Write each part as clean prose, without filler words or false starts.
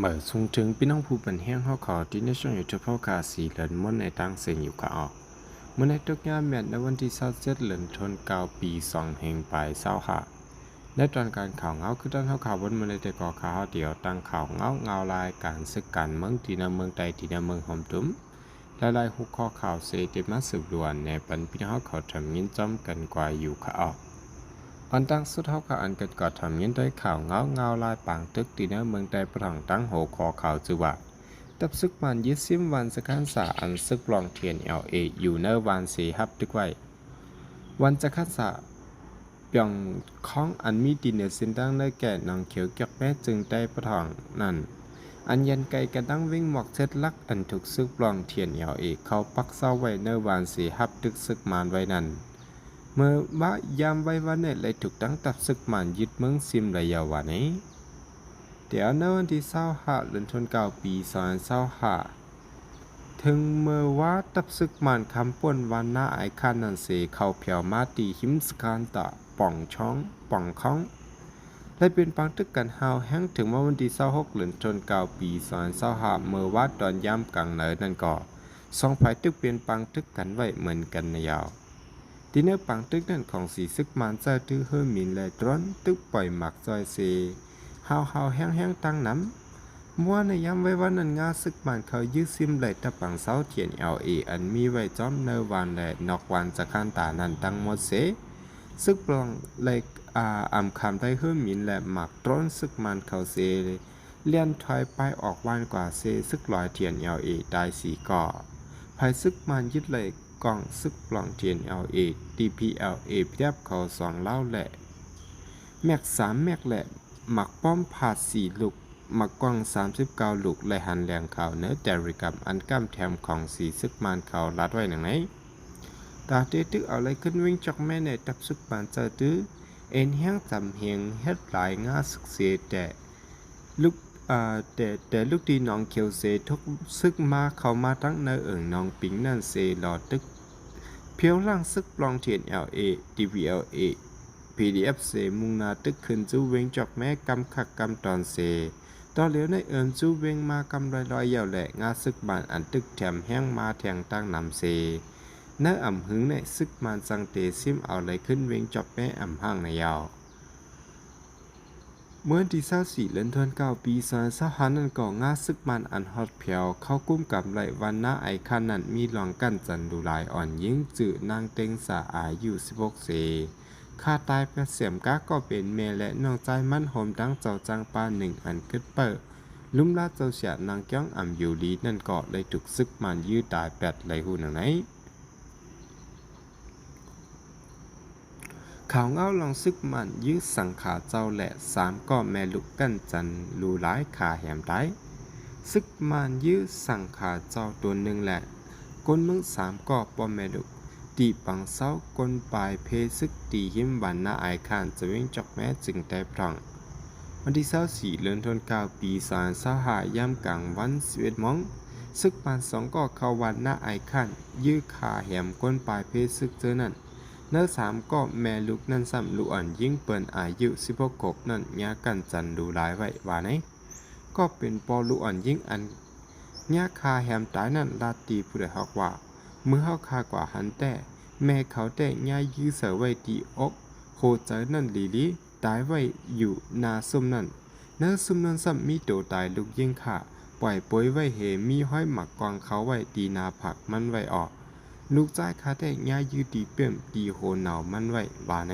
เมื่อส่งถึงพี่น้องผู้เป็นแห้งเขาขอที่ในช่วงอยู่เฉพาะกาสีเหลินมดในตั้งเสียงอยู่ขาออกเมื่อในทุกงานแมทในวันที่27เหลินทนเกาปี2แห่งปลายเศร้าค่ะและตอนการข่าวเงาคือตอนเขาข่าวบนเมื่อในแต่ก่อข่าวเดียวตั้งข่าวเงาลายการศึกการเมืองที่ในเมืองใดที่ในเมืองหอมตุ้มและลายหุกข้อข่าวเสด็จมาสืบล้วนในปันพี่น้องเขาทำยินจอมกันกว่าอยู่ขาออกอันตั้งสุดเท่ากับอันเกิดก่อทำยินได้ข่าวเงาลายปางตึกที่ในเมืองใดประทังตั้งหัวข้อข่าวจือว่าตับซึกมันยึดซิมวันสกันสาอันซึกปลองเทียนLAอยู่ในวันสีฮับดึกไว้วันจะคัดสาเปียงค้องอันมีดินเนสินดังในแก่นองเขียวเกียกแม่จึงได้ประทองนั่นอันยันไกกระดังวิ่งหมอกเช็ดลักอันถูกซึกปลองเทียนLAเขาปักเศร้าไว้ในวันสีฮับดึกซึกมันไว้นั่นเมื่อว่ายามไว้วันเนี่ยเลยถูกตั้งตับซึกมันยึดเมืองซิมระยะวันนี้เดี๋ยวในวันที่25เดือนธันวาคมปี2025ถึงเมื่อว่าตับซึกมันคำป่วนวันหน้าไอคานนันเสเขาเพียวมาตีหิมสการตะป่องช่องป่องค้องและเป็นปังตึกกันฮาวแห้งถึงเมื่อวันที่26เดือนธันวาคมปี2025เมื่อว่าตอนย่ำกลางเหนือนั่นก็สองฝ่ายตึกเป็นปังตึกกันไว้เหมือนกันในยาวที่เนื้อปังตึกนั่นของสีซึกมันจะตื้อเฮอมินและตรอนตึกปล่อยหมักจอยเซฮาวแห้งตั้งน้ำมัวในย้ำไว้ว่านันงาซึกมันเขายื้อซิมเลยตะปังเสาเทียนLAอันมีไว้จอมเนวันและนอกวันจะข้านตานันตั้งหมดเสซึกปลองเลยอำคำได้เฮือมินและหมักตรอนซึกมันเขาเสเลี่ยนถอยไปออกวันกว่าเซซึกลอยเทียนLAได้สี่ก่อภายซึกมันยึดเลยกองซึกปลองเทียนLA DPLA เพียบเขาสองเล่าแหละแม็ก3แม็กแหละหมักป้อมผาด4ลูกมักกว้าง39ลูกและหันแหลงเขาเนื้อแต่ริกับอันก้ามแถมของสีซึกมันเขาลัดไว้หนังไหนตาเตตึกเอาอะไรขึ้นวิ่งจากแม่ในตับซึกมันเจอตื้อเอ็นแห้งจำเฮียงเฮ็ดหลายงาศึกเสียแต่ลูกแต่ลูกดีน้องเขียวเสทุกซึกมาเขามาทั้งเนื้อน้องปิงนั่นเสหลอดตึกเพียวล่างซึกปลองเทียนLA DVLA PDF เสมุงนาตึกขึ้นจูเวงจอกแม่กำขักกำตอนเสตอนเหลียวในจูเวงมากำลอยเยาวแหละงาซึกบานอันตึกแถมแห้งมาแทงตั้งนำเสเนื้ออ่ำหึงในซึกมานสังเตซิมเอาไหลขึ้นเวงจอกแม่อ่ำห้างในยาวเมื่อที่24เดือนธันวาคมปี2025นั้นก็งาซึกมันอันฮอตเพียวเข้ากุ้มกับไหลวันหน้าไอคันนั้นมีหลองกันจันดูลายอ่อนยิ่งจื่อนางเต็งสาอายุ16เสค่าตายเปเสียมก้าก็เป็นเมและน้องใจมั่นโหมดังเจ้าจังปาหนึ่งอันกึดเปิดลุ่มลาเจ้าเสียนางก้องอ่ำอยู่ลีนั่นก็เลยถูกซึกมันยื้อตาย8ไหลหูหนังไหนข่าวเงาลองซึกมันยื้อสังขาเจ้าและ3ก็แม่ลุกกันจันรูหลายขาแหมได้ซึกมันยื้อสังขาเจ้าตัวหนึ่งแหละก้นมึง3ก็ป้อแม่ลุกตีปังเศร้าก้นปลายเพซึกตีหิมวันหน้าไอคานจะเว้งจอกแม่จึงได้พรังวันที่24เดือนธันวาคมปี2025ย่ำกลางวัน11โมงซึกมัน2ก็เข้าวันหน้าไอคานยื้อขาแหมก้นปลายเพซึกเจอนั่นเนื้อ3ก็แม่ลูกนั่นซ้ำลูกอ่อนยิ่งเปิ้นอายุ16ขวบนั่นยากันจันดูหลายไว้ว่าไหนก็เป็นปอลูกอ่อนยิ่งอันยาคาแหมตายนั่นลาตีผู้ใดฮอกว่าเมื่อเฮาคากว่าหันแต่แม่เขาแต่ย่ายื้อเสือไว้ตีอกโคเจอนั่นลีตายไว้อยู่นาซุ่มนั่นเนื้อซุ่มนั่นซ้ำมีโตตายลูกยิ่งค่ะปล่อยป่วยไว้เหมีห้อยหมักกองเขาไว้ตีนาผักมันไว้ออกลูกใจคาแต่ย่ายืดตีเปี่ยมตีโหนเหนามันไว้ว่าไหน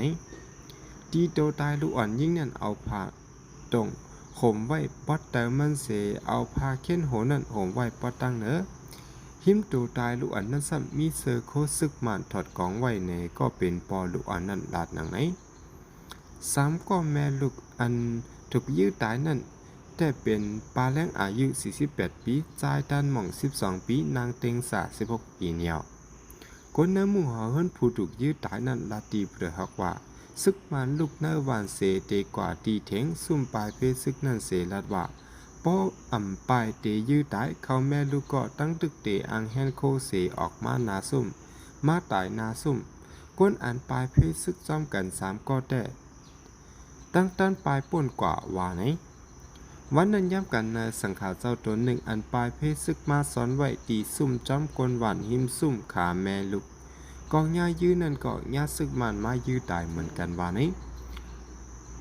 ตีโตตายลูกอ่อนยิ่งนั่นเอาผ้าตรงห่มไว้ปอดแต่มันเสเอาผ้าเข็นโหนั่นห่มไว้ปอดตั้งเนอหิมตูตายลูกอันนั้นซ้ำมีเสือโคซึกมันถอดกองไว้ในก็เป็นปอลูกอันนั้นลาดหนังไหน3ก็แม่ลูกอันถูกยื้อตายนั่นแต่เป็นปลาแรงอายุ48ปีจ่ายตันหม่อง12ปีนางเต็งสา16ปีเนียวคนในหมู่หอเฮิรนผู้ถูกยื้อตายนั้นลาตีเปลือฮักว่าซึกมันลูกเนวานเสเตกว่าตีเถงซุ่มปลายเพซึกนั่นเสลัดว่าป้ออ่ำปลายเตยื้อตายเขาแม่ลูกก็ตั้งตึกเตอังแฮนโคเสออกมานาซุ่มมาตายนาซุ่มก้นอันปลายเพซึกจอมกัน3ก็แต่ตั้งต้นปลายป่นกว่าว่าไหน วันนั้นย้ำกันในสังขารเจ้าตนหนึ่งอันปลายเพศซึกมาสอนไว้ตีซุ่มจอมกวนหวานหิมซุ่มขาแม่ลุกกองย่ายื้อนั่นก็ย่าซึกมันมายื้อตายเหมือนกันว่านี้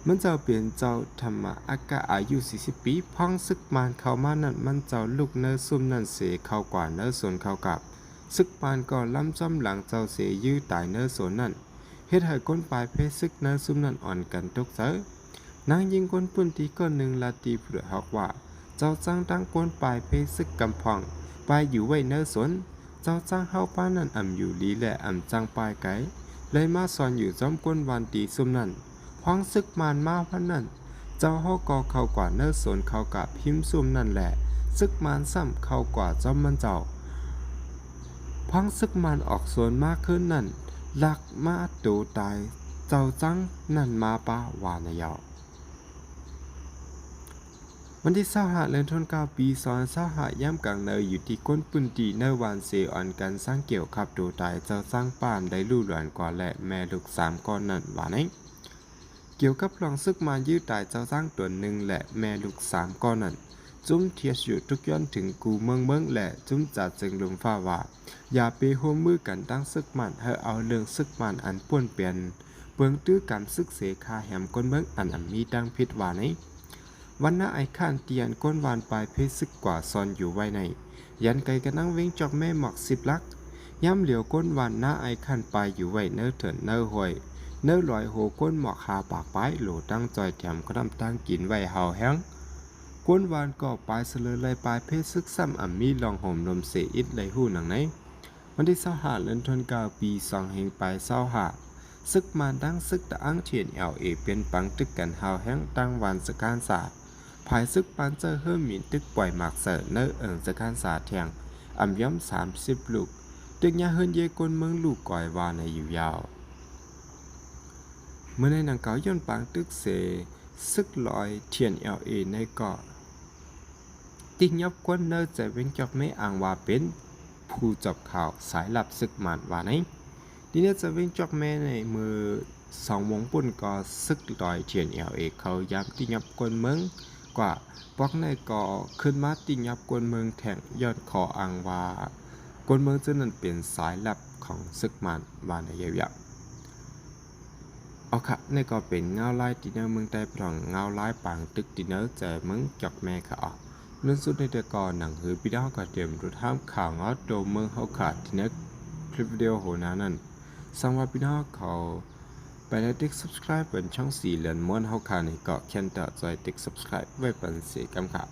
มันเจ้าเปลี่ยนเจ้าธรรมะอากาอายุ40ปีพ้องซึกมันเข้ามานั่นมันเจ้าลูกเนื้อซุ่มนั่นเสเข้ากว่าเนื้อส่วนเข้ากับซึกมันก็ล้ำจอมหลังเจ้าเสยื้อตายเนื้อส่วนนั่นเฮ็ดให้ก้นปลายเพศซึกเนื้อซุ่มนั่นอ่อนกันทุกเสือนางยิงก้นปุ่นตีก้อนหนึ่งลาตีเผื่อฮอกว่าเจ้าจ้างตั้งก้นปลายเพศซึกกำพองไปอยู่ไว้เนื้อสวนเจ้าจ้างเฮาป้านั่นอยู่ลีและจ้างปลายไก่เลยมาสอนอยู่จอมก้นวันตีซุ่มนั่นพ้องซึกมานมาพันนั่นเจ้าเฮาก็เข้ากว่าเนื้อสวนเข้ากับพิมพ์ซุ่มนั่นแหละซึกมานซ้ำเข้ากว่าจอมมันเจ้าพ้องซึกมานออกสวนมากขึ้นนั่นลักมาตูตายเจ้าจังนั่นมาป้าวานายาววันที่25เดือนธันวาคมปี2025ย่ำกลางเนยอยู่ที่ก้นปืนตีเนวานเซออนกันสร้างเกี่ยวขับดูตายเจ้าสร้างป่านได้ลู่หลวนกว่าและแม่ลูก3ก้อนนั่นว่าไหนเกี่ยวกับลองซึกมายื้อตายเจ้าสร้างตัวหนึ่งและแม่ลูก3ก้อนนั่นจุ้มเทียชอยู่ทุกย้อนถึงกูเมืองและจุ้มจัดจึงลงฟ้าว่าอย่าไปร่วมมือกันตั้งซึกมันให้เอาเรื่องซึกมันอันป่วนเปลี่ยนเบื้องตื้อการซึกเสคาแหมก้นเมืองอันมีดังพิษว่าไหนวันหน้าไอ้ข้านเตียนก้นวานปลายเพชรซึกกว่าซอนอยู่ไว้ในยันไกกันนั่งเว้งจอกแม่หมอก10 ลักย่ำเหลียวก้นวานหน้าไอ้ข้านปลายอยู่ไว้เนื้อเถินเนื้อห่วยเนื้อลอยโหก้นหมอกหาปากปลายโหลตั้งจอยแถมก็ทำตั้งกินไว้เฮาแห้งก้นวานก็ปลายเสลยเลยปลายเพชรซึกซ้ำมีลองห่มลมเสอิดเลยหู้หนังไหนวันที่25เดือนธันวาคมปี2แห่งปลาย25ซึกมาดังซึกตะอังเทียนเป็นปังตึกกันเฮาแห้งตั้งวันสการศาสตร์ภายซึกปานเจอเฮิมหมินตึกปล่อยหมากเสอเนอสการศาสตร์แทงย้อม30 ลูกตึกยาเฮินเยกนเมืองลูกก่อยวาในอยู่ยาวเมื่อในหนังเก่าย่นปางตึกเสซึกลอยเทียนในเกาะติงยับกวนเนอจะเป็นจอกไม่อ่างว่าเป็นผู้จับข่าวสายลับซึกมันว่าไหนทีนี้จะเป็นจอกแม่ในมือ2 วงปุ่นก็ซึกลอยเทียนเขาย้ำติงยับกวนเมืองกว่าปอกในก่อขึ้นมาติงยับกวนเมืองแทงยอดคออ่างว่ากวนเมืองจะนั้นเป็นสายลับของซึกมันว่าในยาวๆเอาค่ะนี่ก็เป็นเงาลายติเนอร์เมืองใต้ปล่องเงาลายปางตึกติเนอร์แต่เมืองจอกแม่ค่ะอ๋อเรื่องสุดในเดือนก่อนหนังหือพี่ดาวก็เตรียมรู้ท่ามข่าวงอโดเมืองเฮาขาดติเนอร์คลิปวิดีโอโหนานั้นสังว่าพี่น้องเขาไปได้ติ๊ก subscribe เป็นช่อง4เหรียญม้วนเฮาขาในเกาะแคนเตอร์จอยติ๊ก subscribe ไว้เป็นสีกำค่ะ